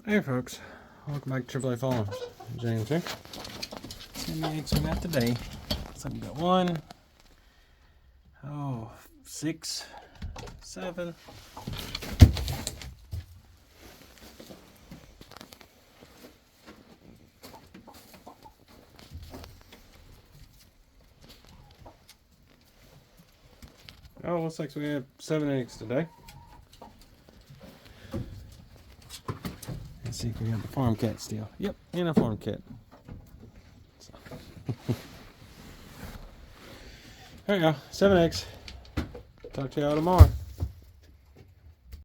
Hey folks, welcome back to AAA Farms. James here. See how many eggs we got today. So we got 6, 7. Oh, looks like we have 7 eggs today. Let's see if we got the farm cat still. Yep, and a farm cat. So. There you go, 7 eggs. Talk to y'all tomorrow.